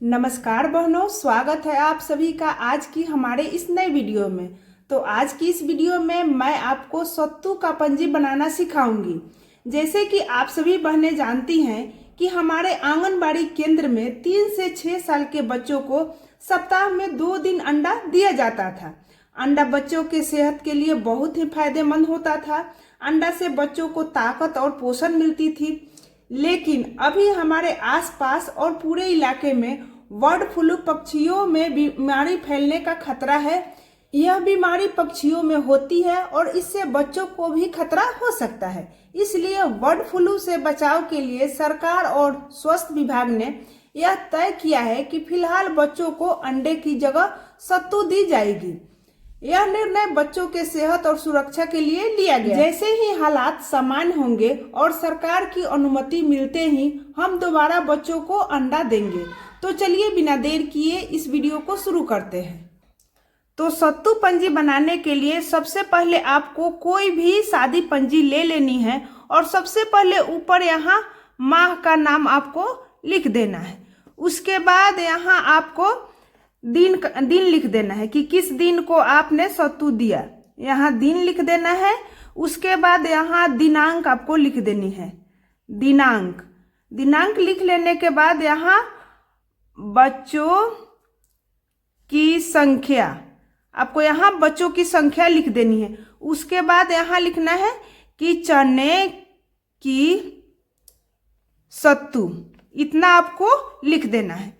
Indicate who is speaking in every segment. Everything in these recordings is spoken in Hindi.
Speaker 1: नमस्कार बहनों, स्वागत है आप सभी का आज की हमारे इस नए वीडियो में। तो आज की इस वीडियो में मैं आपको सत्तू का पंजी बनाना सिखाऊंगी। जैसे कि आप सभी बहनें जानती हैं कि हमारे आंगनबाड़ी केंद्र में 3 से 6 साल के बच्चों को सप्ताह में 2 दिन अंडा दिया जाता था। अंडा बच्चों के सेहत के लिए बहुत ही फायदेमंद होता था। अंडा से बच्चों को ताकत और पोषण मिलती थी। लेकिन अभी हमारे आसपास और पूरे इलाके में बर्ड फ्लू पक्षियों में बीमारी फैलने का खतरा है। यह बीमारी पक्षियों में होती है और इससे बच्चों को भी खतरा हो सकता है। इसलिए बर्ड फ्लू से बचाव के लिए सरकार और स्वास्थ्य विभाग ने यह तय किया है कि फिलहाल बच्चों को अंडे की जगह सत्तू दी जाएगी। यह निर्णय बच्चों के सेहत और सुरक्षा के लिए लिया गया। जैसे ही हालात सामान्य होंगे और सरकार की अनुमति मिलते ही हम दोबारा बच्चों को अंडा देंगे। तो चलिए बिना देर किए इस वीडियो को शुरू करते हैं। तो सत्तू पंजी बनाने के लिए सबसे पहले आपको कोई भी सादी पंजी ले लेनी है और सबसे पहले ऊपर यहाँ माह का नाम आपको लिख देना है। उसके बाद यहाँ आपको दिन लिख देना है कि किस दिन को आपने सत्तू दिया। यहाँ दिन लिख देना है। उसके बाद यहाँ दिनांक आपको लिख देनी है। दिनांक लिख लेने के बाद यहाँ बच्चों की संख्या, आपको यहाँ बच्चों की संख्या लिख देनी है। उसके बाद यहाँ लिखना है कि चने की सत्तू, इतना आपको लिख देना है।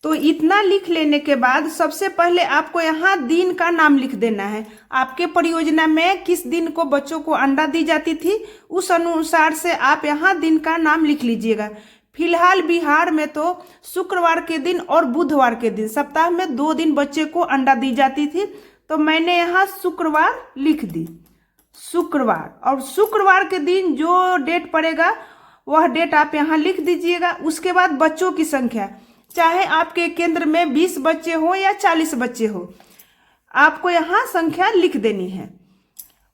Speaker 1: तो इतना लिख लेने के बाद सबसे पहले आपको यहाँ दिन का नाम लिख देना है। आपके परियोजना में किस दिन को बच्चों को अंडा दी जाती थी उस अनुसार से आप यहाँ दिन का नाम लिख लीजिएगा। फिलहाल बिहार में तो शुक्रवार के दिन और बुधवार के दिन सप्ताह में 2 दिन बच्चे को अंडा दी जाती थी। तो मैंने यहाँ शुक्रवार लिख दी, शुक्रवार। और शुक्रवार के दिन जो डेट पड़ेगा वह डेट आप यहाँ लिख दीजिएगा। उसके बाद बच्चों की संख्या, चाहे आपके केंद्र में 20 बच्चे हो या 40 बच्चे हो, आपको यहाँ संख्या लिख देनी है।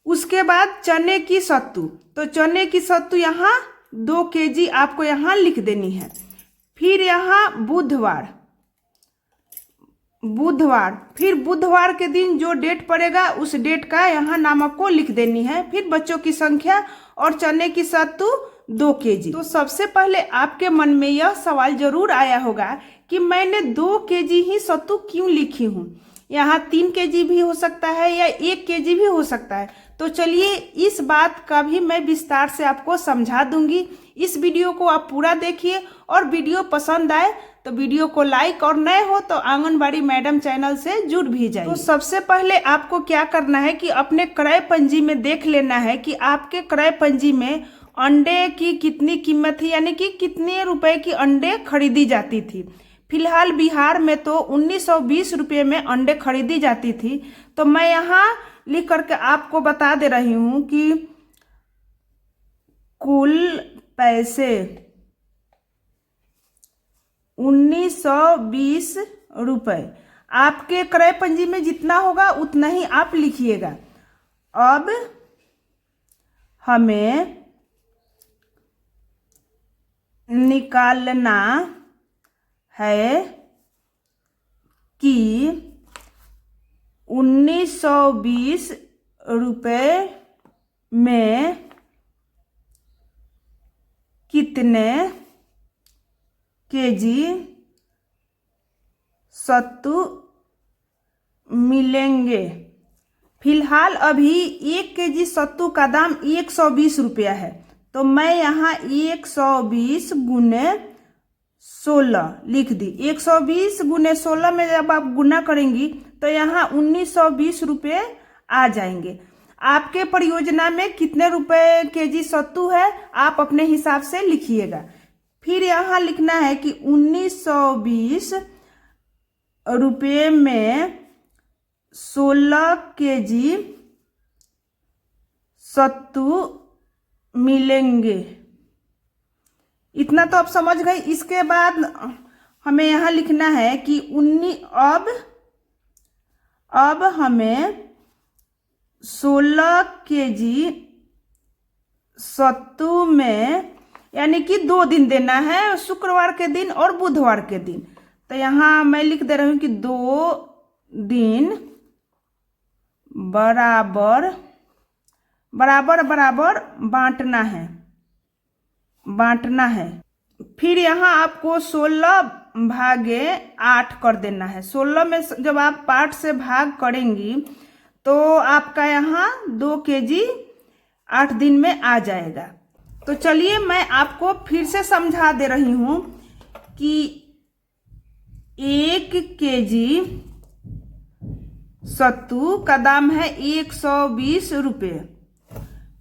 Speaker 1: उसके बाद चने की सत्तू, तो चने की सत्तू यहाँ 2 केजी आपको यहाँ लिख देनी है। फिर यहाँ बुधवार के दिन जो डेट पड़ेगा उस डेट का यहाँ नाम आपको लिख देनी है। फिर बच्चों की संख्या और चने की सत्तू 2 केजी। तो सबसे पहले आपके मन में यह सवाल जरूर आया होगा कि मैंने 2 केजी ही सत्तू क्यों लिखी हूँ। यहाँ 3 केजी भी हो सकता है या 1 केजी भी हो सकता है। तो चलिए इस बात का भी मैं विस्तार से आपको समझा दूंगी। इस वीडियो को आप पूरा देखिए और वीडियो पसंद आए तो वीडियो को लाइक और नए हो तो आंगनबाड़ी मैडम चैनल से जुड़ भी जाइए। तो सबसे पहले आपको क्या करना है कि अपने क्रय पंजी में देख लेना है कि आपके क्रय पंजी में अंडे की कितनी कीमत थी, यानी कि कितने रुपए की अंडे खरीदी जाती थी। फिलहाल बिहार में तो 1920 रुपये में अंडे खरीदी जाती थी। तो मैं यहाँ लिख करके आपको बता दे रही हूँ कि कुल पैसे 1920 रुपये। आपके क्रय पंजी में जितना होगा उतना ही आप लिखिएगा। अब हमें निकालना है कि 1920 रुपये में कितने केजी सत्तू मिलेंगे। फिलहाल अभी 1 केजी सत्तू का दाम 120 रुपया है। तो मैं यहाँ 120 गुने 16 लिख दी। 120 गुने 16 में जब आप गुना करेंगी तो यहाँ 1920 रुपये आ जाएंगे। आपके परियोजना में कितने रुपए केजी सत्तू है आप अपने हिसाब से लिखिएगा। फिर यहाँ लिखना है कि 1920 रुपये में 16 केजी सत्तू मिलेंगे। इतना तो आप समझ गए। इसके बाद हमें यहाँ लिखना है कि अब हमें 16 केजी सत्तू में यानी कि 2 दिन देना है, शुक्रवार के दिन और बुधवार के दिन। तो यहाँ मैं लिख दे रही हूँ कि 2 दिन बराबर बराबर बराबर बांटना है। फिर यहाँ आपको 16/8 कर देना है। 16 में जब आप 8 से भाग करेंगी तो आपका यहाँ 2 kg 8 दिन में आ जाएगा। तो चलिए मैं आपको फिर से समझा दे रही हूँ कि 1 kg सत्तू का दाम है 120 रुपये।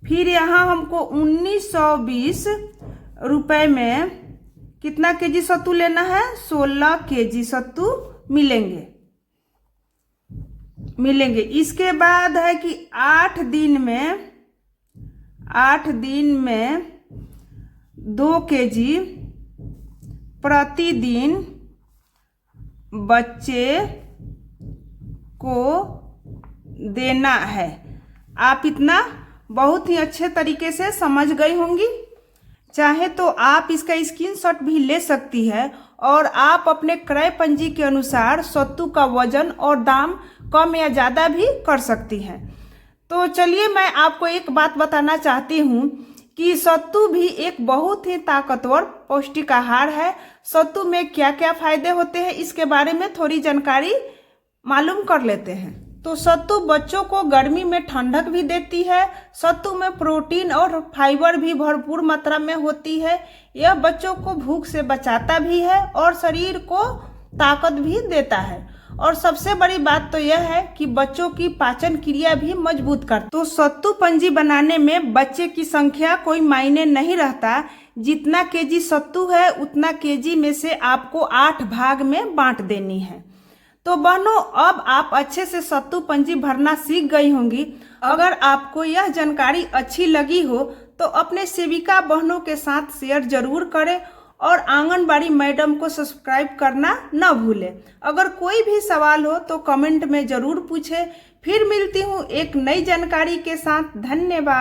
Speaker 1: फिर यहाँ हमको 1920 रुपये में कितना केजी सत्तू लेना है? 16 kg सत्तू मिलेंगे। इसके बाद है कि 8 दिन में 2 kg प्रतिदिन बच्चे को देना है। आप इतना बहुत ही अच्छे तरीके से समझ गई होंगी। चाहे तो आप इसका स्क्रीनशॉट भी ले सकती है और आप अपने क्रय पंजी के अनुसार सत्तू का वजन और दाम कम या ज़्यादा भी कर सकती हैं। तो चलिए मैं आपको एक बात बताना चाहती हूँ कि सत्तू भी एक बहुत ही ताकतवर पौष्टिक आहार है। सत्तू में क्या क्या फायदे होते हैं इसके बारे में थोड़ी जानकारी मालूम कर लेते हैं। तो सत्तू बच्चों को गर्मी में ठंडक भी देती है। सत्तू में प्रोटीन और फाइबर भी भरपूर मात्रा में होती है। यह बच्चों को भूख से बचाता भी है और शरीर को ताकत भी देता है। और सबसे बड़ी बात तो यह है कि बच्चों की पाचन क्रिया भी मजबूत करता है। तो सत्तू पंजी बनाने में बच्चे की संख्या कोई मायने नहीं रहता। जितना केजी सत्तू है उतना केजी में से आपको 8 भाग में बांट देनी है। तो बहनों अब आप अच्छे से सत्तू पंजी भरना सीख गई होंगी। अगर आपको यह जानकारी अच्छी लगी हो तो अपने सेविका बहनों के साथ शेयर जरूर करें और आंगनबाड़ी मैडम को सब्सक्राइब करना न भूलें। अगर कोई भी सवाल हो तो कमेंट में जरूर पूछें। फिर मिलती हूँ एक नई जानकारी के साथ। धन्यवाद।